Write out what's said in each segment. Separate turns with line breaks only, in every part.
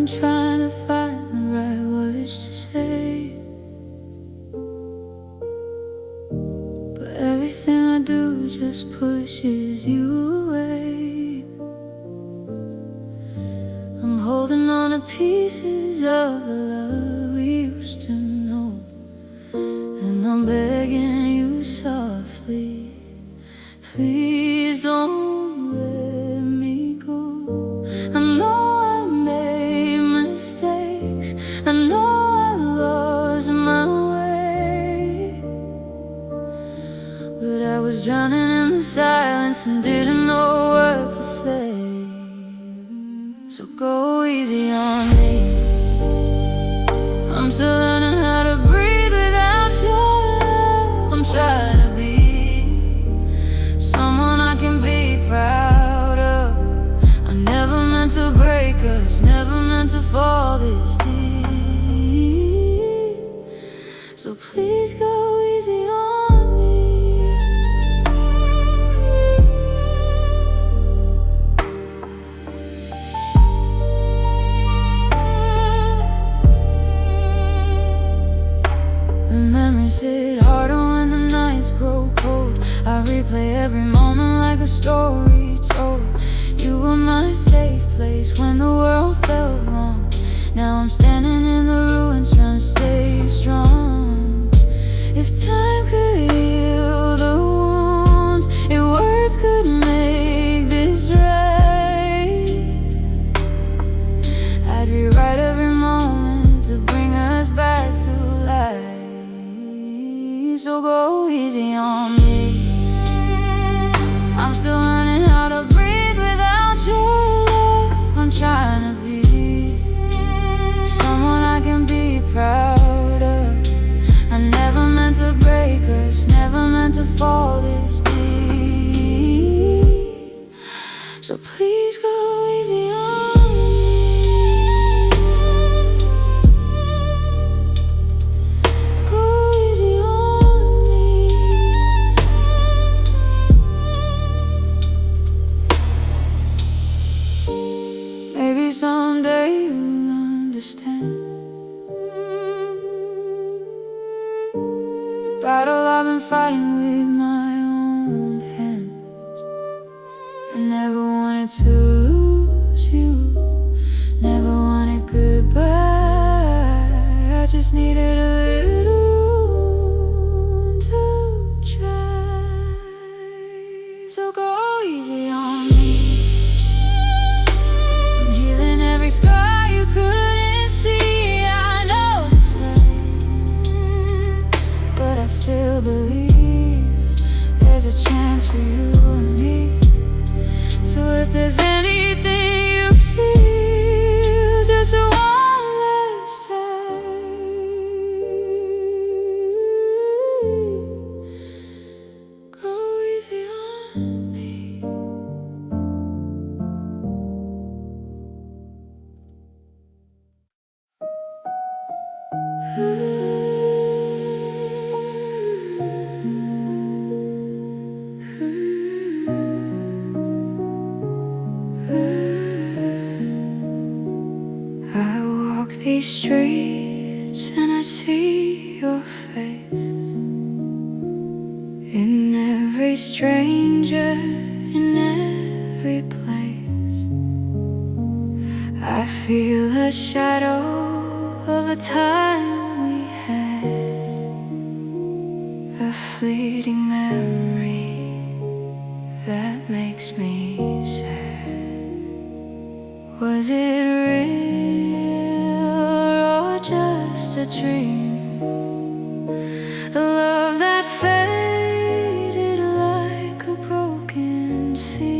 trying to find the right words to say, but everything I do just pushes you away. I'm holding on to pieces of the love we used to know, and I'm begging you softly, please don't let me go. I know I made mistakes, I know I lost my way, but I was drowning in the silence and didn't know what to say. So go easy on me, I'm still learning how to breathe without your love. I'm trying to be someone I can be proud of. I never meant to break us, never meant to fall this deep. So please go easy on me. The memories hit harder when the nights grow cold. I replay every moment like a story told. You were my safe place when the world felt wrong. Now I'm standing in the ruins trying to stay strong. If time could heal the wounds, if words could make this right, I'd rewrite every moment to bring us back to life. So go easy on me, I'm still learning how to breathe without your love. I'm trying to be someone I can be proud of. I never meant to break us, never meant to fall this deep. So please go easy on me. Go easy on me. Maybe someday you'll understand the battle I've been fighting with my own hands. I never wanted to lose you, never wanted goodbye. I just needed a little room to try. So go easy on me, every scar you couldn't see. I know it's late, but I still believe there's a chance for you and me. So if there's anything you feel, just one last time, go easy on me. I walk these streets and I see your face in every stranger, in every place. I feel a shadow of the time we had, a fleeting memory that makes me sad. Was it real or just a dream? A love that faded like a broken seam.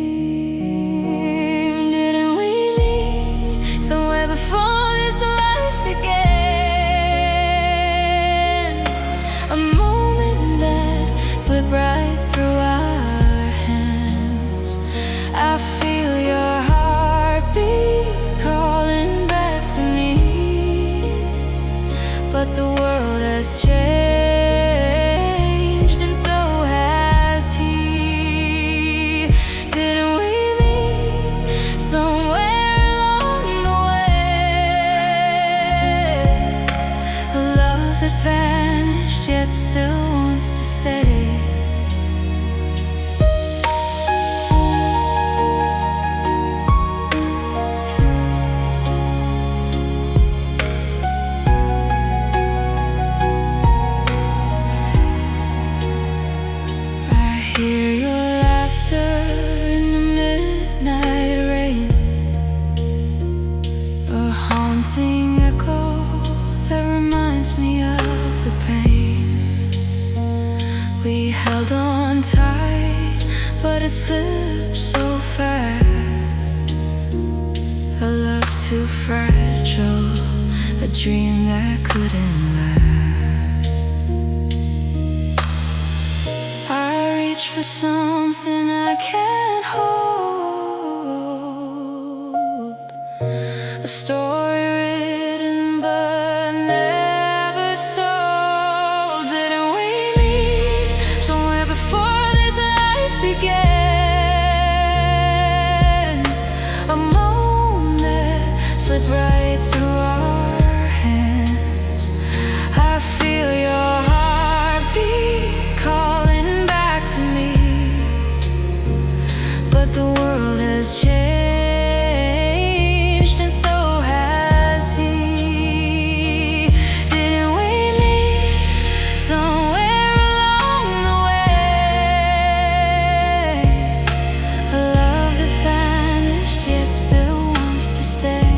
Didn't we meet somewhere before this life began? A moment that slipped right through our hands. I feel your heartbeat calling back to me, but the world but it slips so fast. A love too fragile, a dream that couldn't last. I reach for something I can't hold, a story written but never told. Didn't we meet somewhere before this life began? A moment that slipped right through our hands. I feel your heartbeat calling back to me, but the world has changed, and so has he. Didn't we meet somewhere along the way? A love that vanished yet still wants to stay.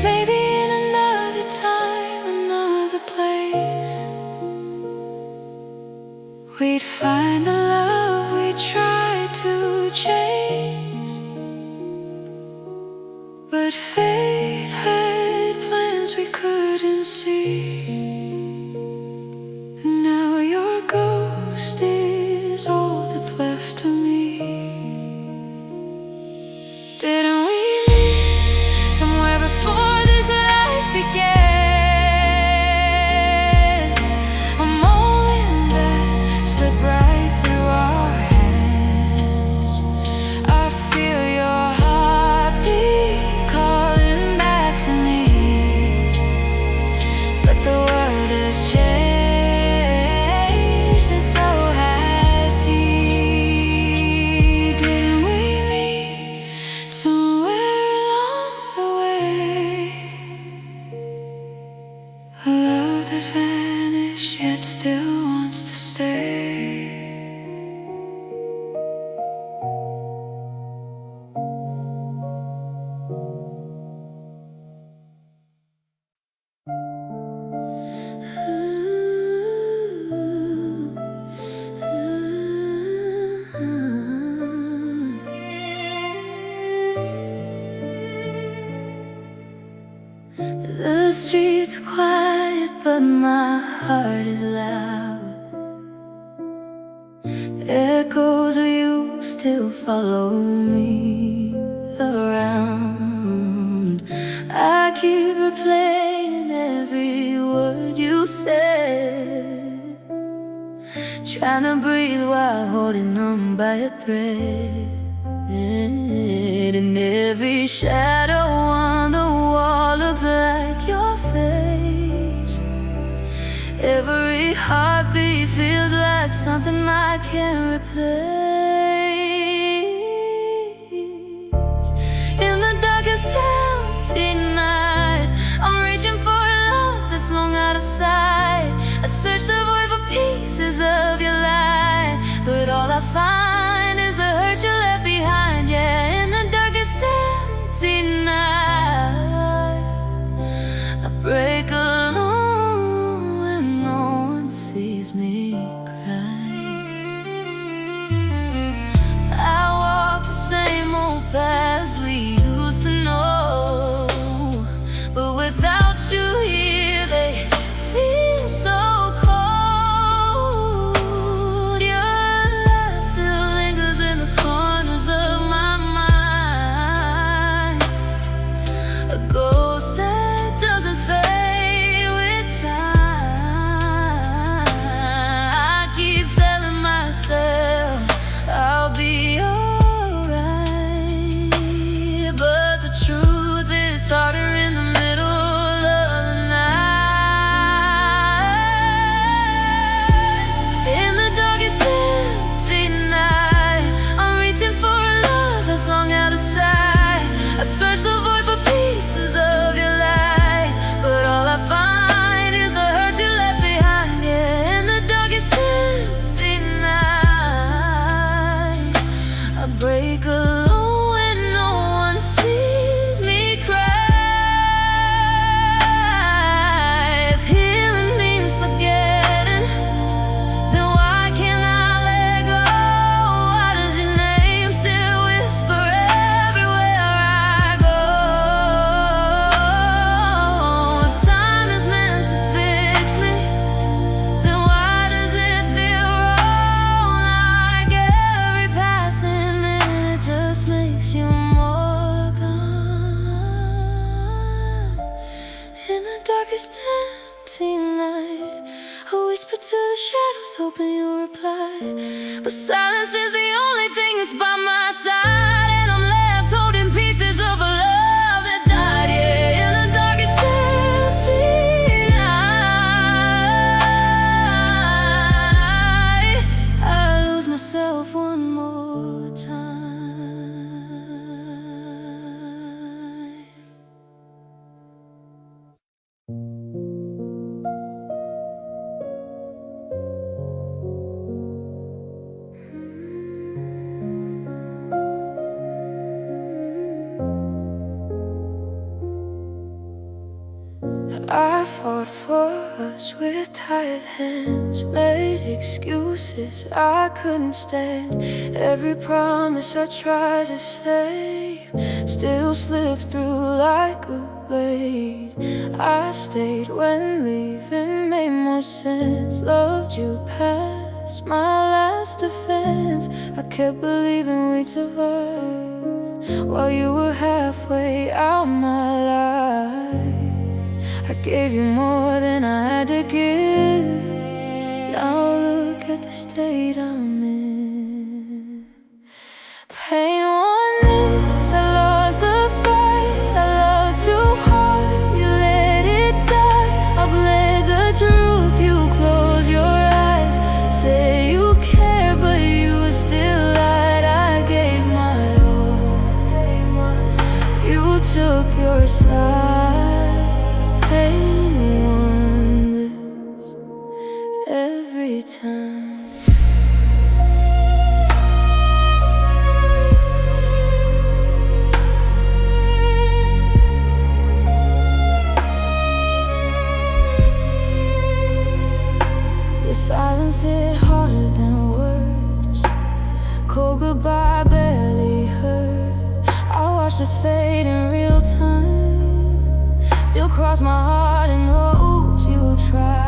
Maybe in another time, another place, we'd find the love we tried to chase. But fate had plans we couldn't see, and now your ghost is all that's left of me. Didn't we meet somewhere before this life began? A moment that slipped right through our hands. I feel your heartbeat calling back to me, but the world has changed, and so has he. Didn't we meet somewhere along the way? A love that vanished yet still wants to stay. The streets are quiet, but my heart is loud. Echoes of you still follow me around. I keep replaying every word you said, trying to breathe while holding on by a thread. And every shadow on the wall looks like your face. Every heartbeat feels like something I can't replace. In the darkest empty night, I'm reaching for a love that's long out of sight. I search the void for pieces of your light, but all I find is the hurt you left behind. Yeah, in the darkest empty night, I break alone when no one sees me cry. I walk the same old paths we used to know, but without you here, they feel so cold. Your love still lingers in the corners of my mind, a ghost that doesn't fade with time. I keep telling myself I'll be alright, but the truth is harder in the middle of the night. In the darkest empty night, I'm reaching for a love that's long out of sight. I search the void for pieces of your light, but all I find is the hurt you left behind. Yeah, in the darkest empty night, I break alone when no one sees me cry. If healing means forgetting, then why can't I hoping you'll reply. But silence is the only thing that's by my side, and I'm left holding pieces of a love that died. Yeah, in the darkest empty night, I lose myself one more time. I fought for us with tired hands, made excuses I couldn't stand. Every promise I tried to save still slipped through like a blade. I stayed when leaving made more sense. Loved you past my last defense. I kept believing we'd survive while you were halfway out my life. I gave you more than I had to give. Now look at the state I'm in. Pain won this, I lost the fight. I loved too hard, you let it die. I bled the truth, you close your eyes. Say you care, but you still lied. I gave my all, you took your side. Pain won this every time. Your silence hit harder than words. Cold goodbye barely heard. I watched us fade in real time. Still cross my heart in hopes you will try.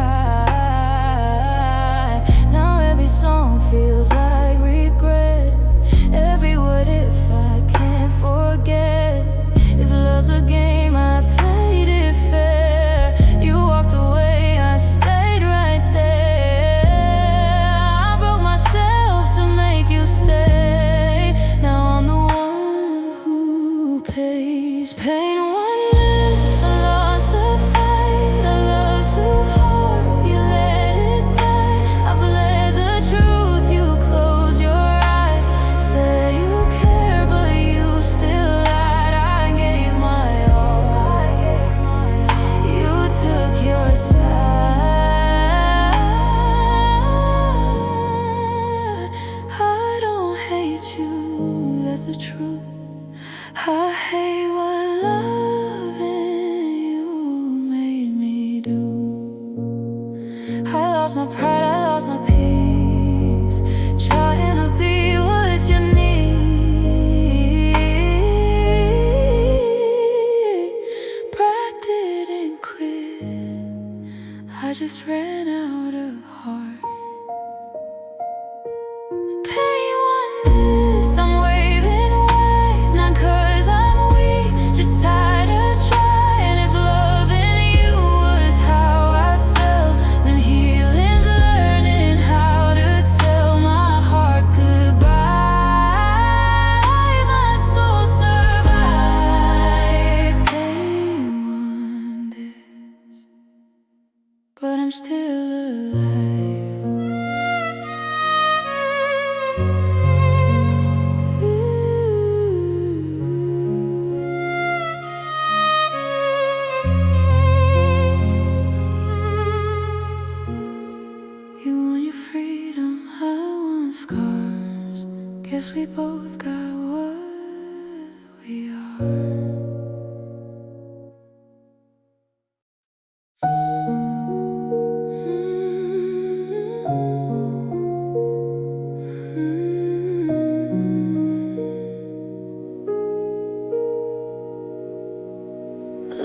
Now every song feels like regret. Every what if I can't forget. If love's a game, I played it fair. You walked away, I stayed right there. I broke myself to make you stay. Now I'm the one who pays. Pain won this, I lost the fight. I loved too hard, you let it die. I bled the truth, you close your eyes. Said you care, but you still lied. I gave my all, you took your side. I don't hate you, that's the truth. I hate what loving you made me do. I lost my pride, I lost my peace, trying to be what you need. Pride didn't quit, I just ran out of heart. Pain won this, I'm waving white, not 'cause I'm weak, just tired of trying. If loving you was how I felt, then healing's learning how to tell my heart goodbye. My soul survived. Pain won this, but I'm still alive. You want your freedom, I want scars. Guess we both got what we are.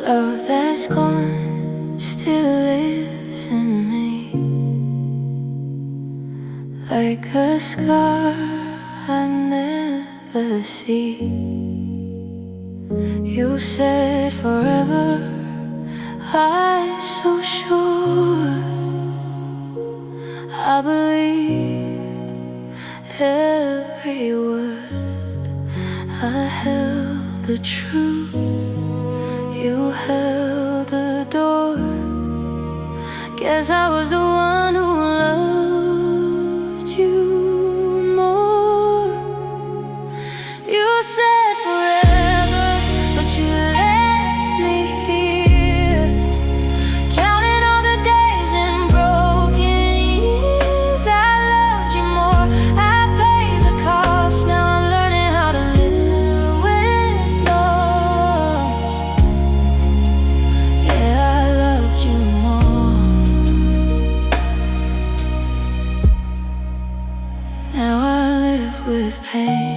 Love that's gone still lives in me, like a scar I never see. You said forever, I'm so sure. I believe every word. I held the truth, you held the door. Guess I was the one who loved you more. You said forever, but you left me here, counting all the days and broken years. I loved you more, I paid the cost. Now I'm learning how to live with loss. Yeah, I loved you more. Now I live with pain.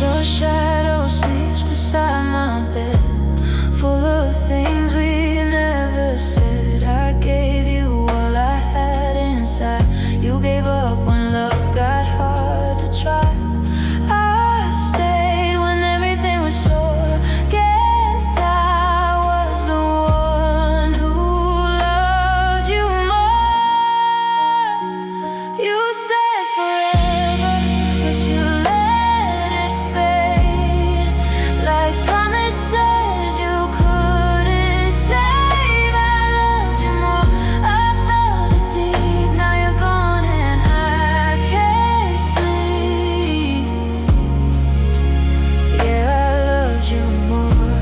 Your shadow sleeps beside my bed, full of things we never said. I gave you all I had inside. You gave up when love got hard to try. I stayed when everything was sore. Guess I was the one who loved you more. You said forever, but you let it fade, like promises you couldn't save. I loved you more, I felt it deep. Now you're gone and I can't sleep. Yeah, I loved you more.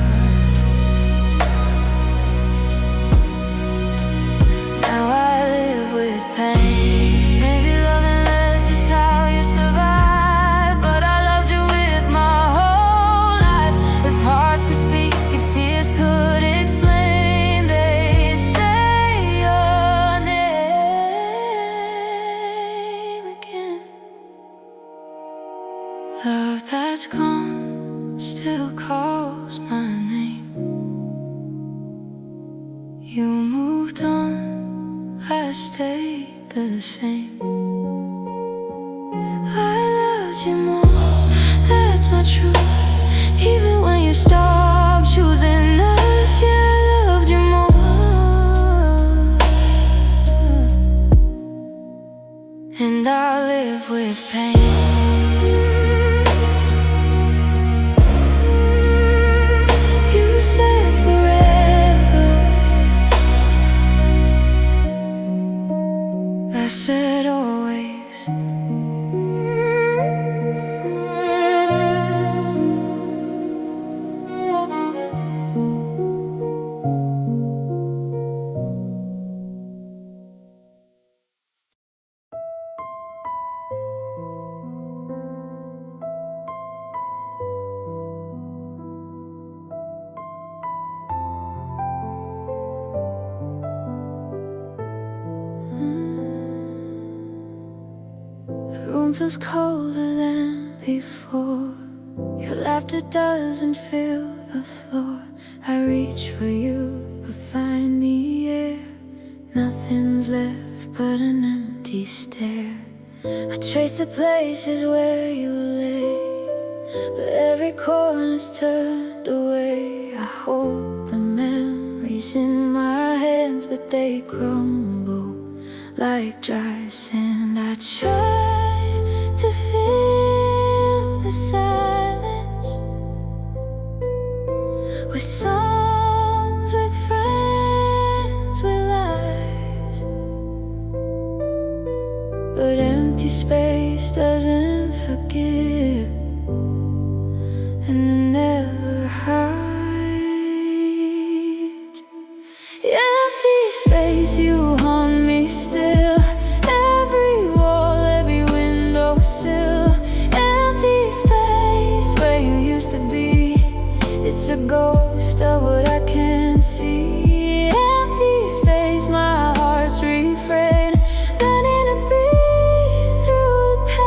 Now I live with pain. Maybe loving less is how you survive, but I loved you with my whole life. If hearts could speak, if tears could explain, they'd say your name again. Love that's gone still calls my name. You moved on, I stayed the same. I loved you more, that's my truth. Even when you stopped choosing us, yeah, I loved you more. And I live with pain. You said forever, I said always. The room feels colder than before. Your laughter doesn't fill the floor. I reach for you, but find the air. Nothing's left but an empty stare. I trace the places where you lay, but every corner's turned away. I hold the memories in my hands, but they crumble like dry sand. I try to fill the silence with songs, with friends, with lies, but empty space doesn't forgive, and it never hides. Empty space, you haunt me still. Every wall, every windowsill. Empty space where you used to be. It's a ghost of what I can't see. Empty space, my heart's refrain, learning to breathe through the pain.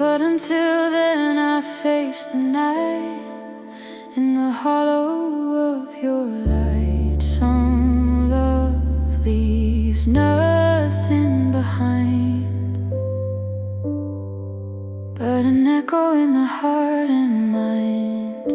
But until then I face the night in the hollow of your light. Some love leaves nothing behind but an echo in the heart and mind.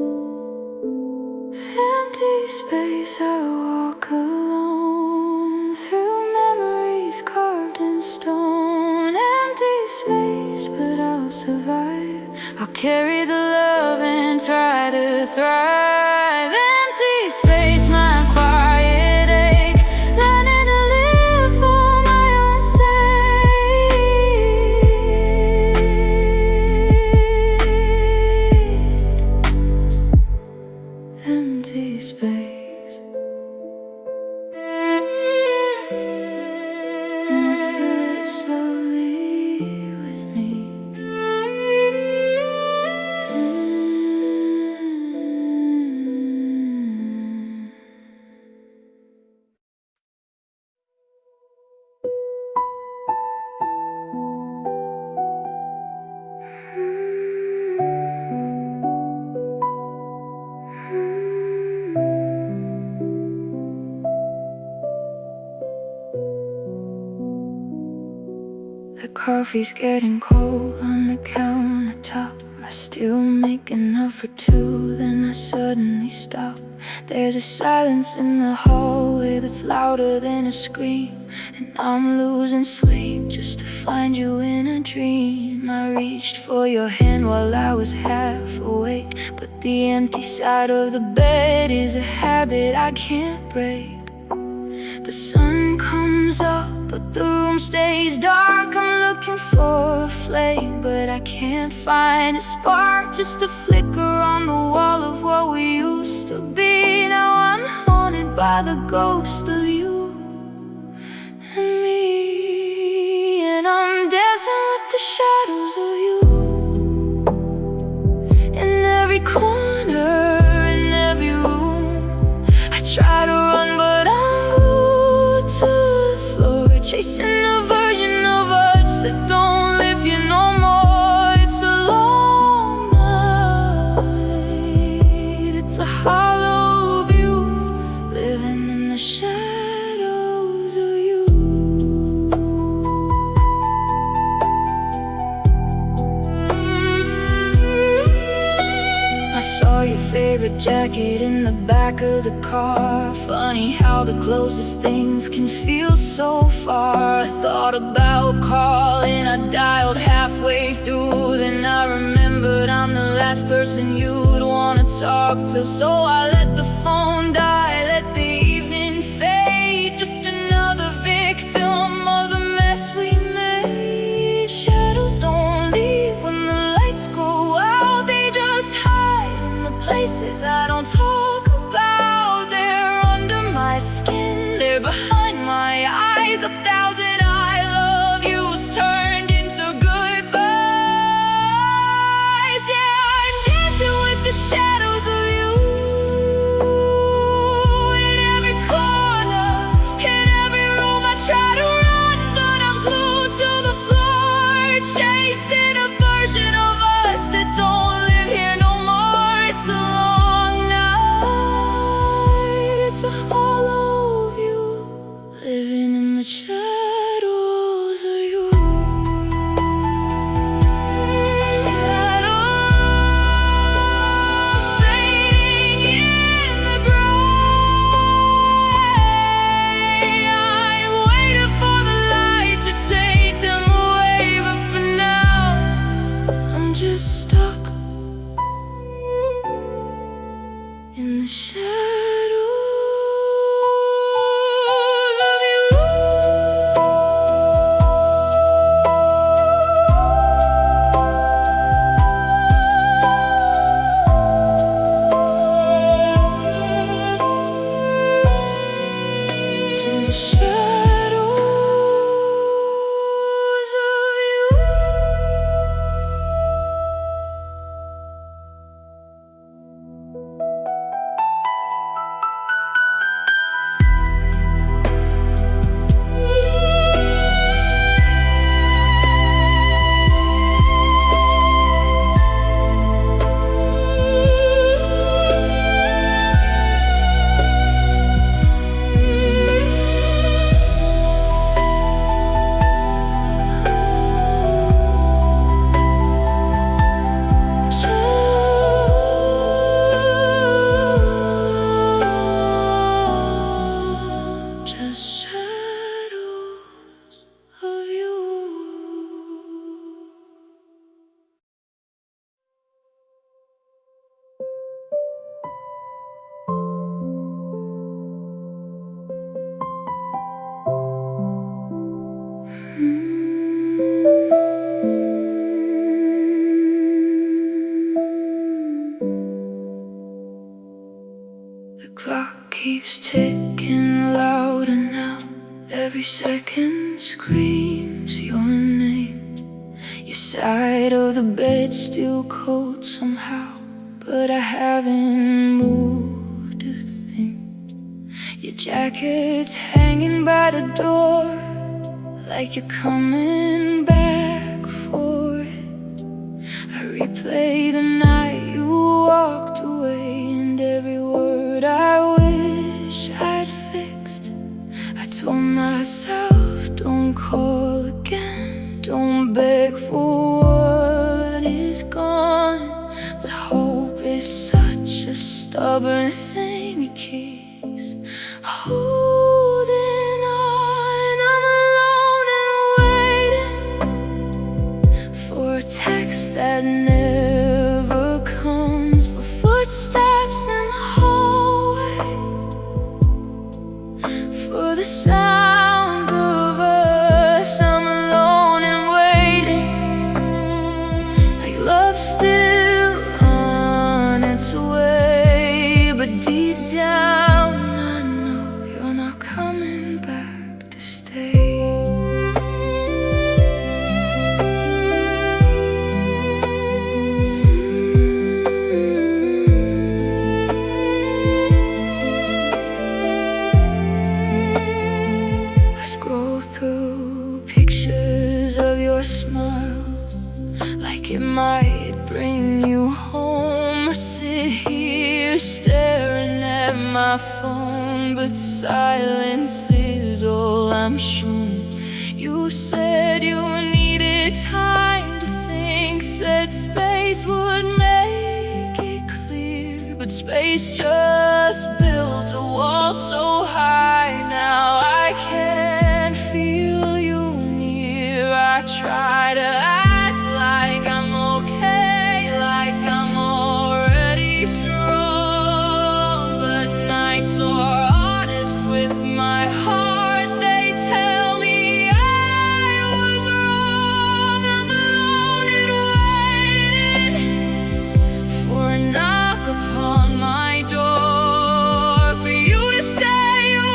Empty space, I walk alone through memories carved in stone. Empty space, but I'll survive. I'll carry the love and try to thrive. Empty space, my quiet ache, learning to live for my own sake. Empty space, and I feel it slowly with me. The coffee's getting cold on the countertop. I still make enough for two, then I suddenly stop. There's a silence in the hallway that's louder than a scream, and I'm losing sleep just to find you in a dream. I reached for your hand while I was half awake, but the empty side of the bed is a habit I can't break. The sun comes up, but the room stays dark. I'm looking for a flame, but I can't find a spark. Just a flicker on the wall of what we used to be. Now I'm haunted by the ghost of you and me, and I'm dancing with the shadows of you in every corner, in every room. I try to run, but I'm glued to the floor, chasing a version of us that don't live here no more. It's a long night, it's a hollow view, living in the shadows of you. I saw your favorite jacket in the back of the car. Funny how the closest things can feel so far. I thought about calling, I dialed halfway through. Then I remembered I'm the last person you'd wanna talk to. So I let the phone die, let the evening fade. Just another victim of the mess we made. Shadows don't leave when the lights go out, they just hide in the places I don't talk about. They're under my skin, they're behind my eyes. 1,000 I love yous turned into goodbyes. Yeah, I'm dancing with the shadows of you in every corner, in every room. I try to run, but I'm glued to the floor, chasing a version of us that don't live here no more. It's a long night, it's a hollow view, living in the shadows of you. Shadows fading in the gray. I waited for the light to take them away, but for now I'm just stuck in the shadows of you. In the shadows of you. keeps ticking louder now. Every second screams your name. Your side of the bed still cold somehow, but I haven't moved a thing. Your jacket's hanging by the door, like you're coming back for it. I replay the night you walked away, and every word I wish I'd fixed. I told myself, don't call again, don't beg for what is gone. But hope is such a stubborn thing, it keeps holding on. I'm alone and waiting for a text that never comes, for footsteps in the hallway, for the sound of us. I'm alone and waiting, like love still on its way. But deep down I know you're not coming back to stay. Scroll through pictures of your smile, like it might bring you home. I sit here staring at my phone, but silence is all I'm shown. You said you needed time to think, said space would make it clear, but space just built a wall so high. Now I can't feel you near. I try to act like I'm okay, like I'm already strong, but nights are honest with my heart. They tell me I was wrong. I'm alone and waiting for a knock upon my door, for you to stay. You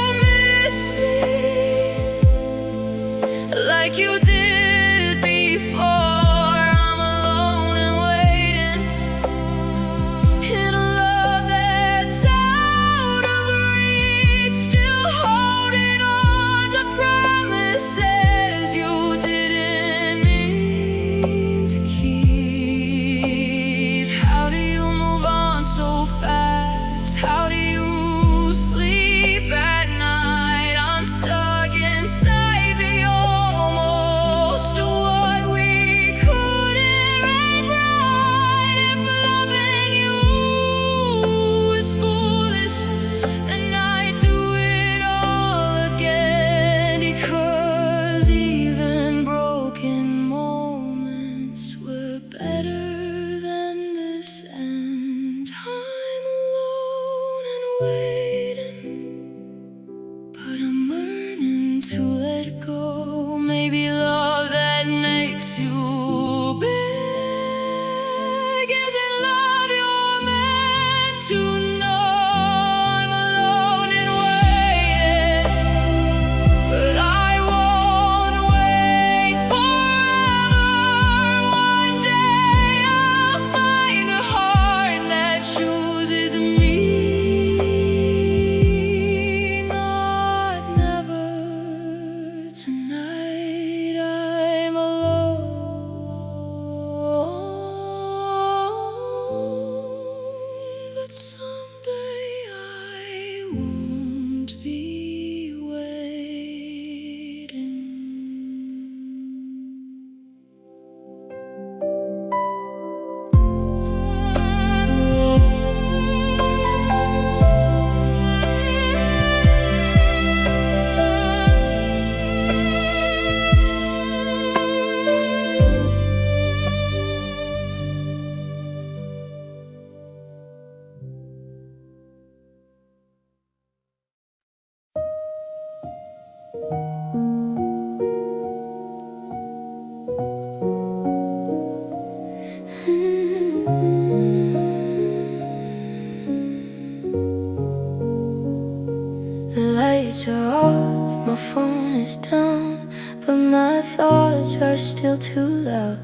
lights are off, my phone is down, but my thoughts are still too loud.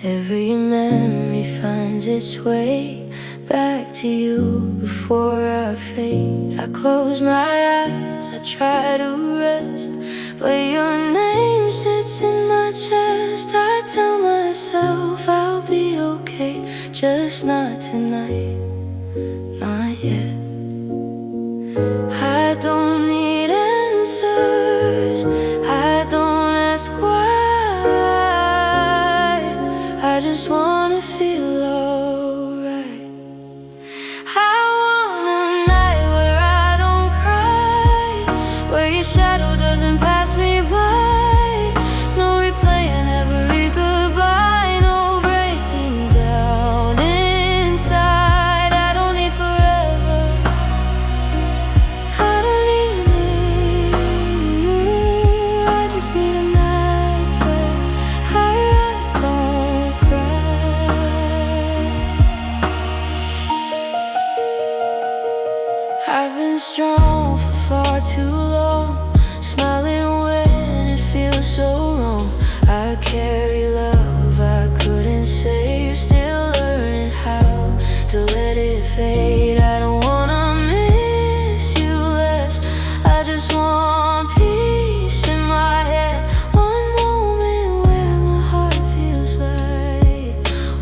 Every memory finds its way back to you before I fade. I close my eyes, I try to rest, but your name sits in my chest. I tell myself I'll be okay, just not tonight, not yet. I don't need answers, I don't ask why. I just wanna feel alright. I want a night where I don't cry, where your shadow doesn't pass me by. No replaying every goodbye, no breaking down inside. I don't need forever, I don't need you. I just need a night where I don't cry. I've been strong for far too long, smiling when it feels so wrong. I carry love I couldn't save, still learning how to let it fade. I don't wanna miss you less, I just want peace in my head. One moment where my heart feels light,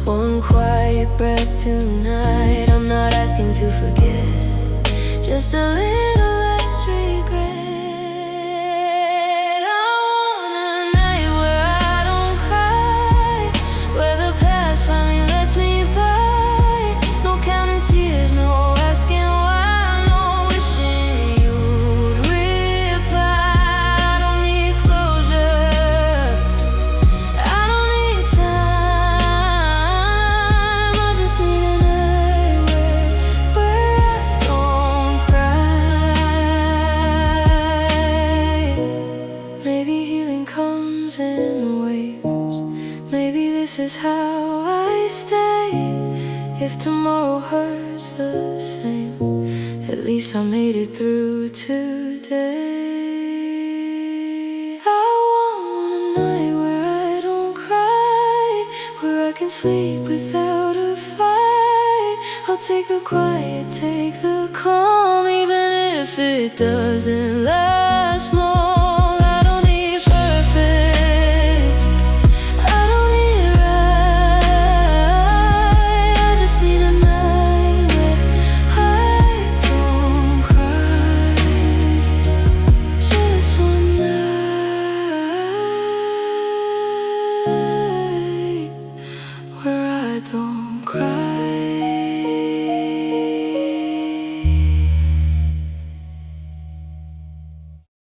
one quiet breath tonight. I'm not asking to forget, just a little less regret. I want a night where I don't cry, where the past finally lets me by. No counting tears, no asking why, no wishing you'd reply. I don't need closure, I don't need time, I just need a night where I don't cry. Maybe healing comes in waves, maybe this is how I stay. If tomorrow hurts the same, at least I made it through today. I want a night where I don't cry, where I can sleep without a fight. I'll take the quiet, take the calm, even if it doesn't last long.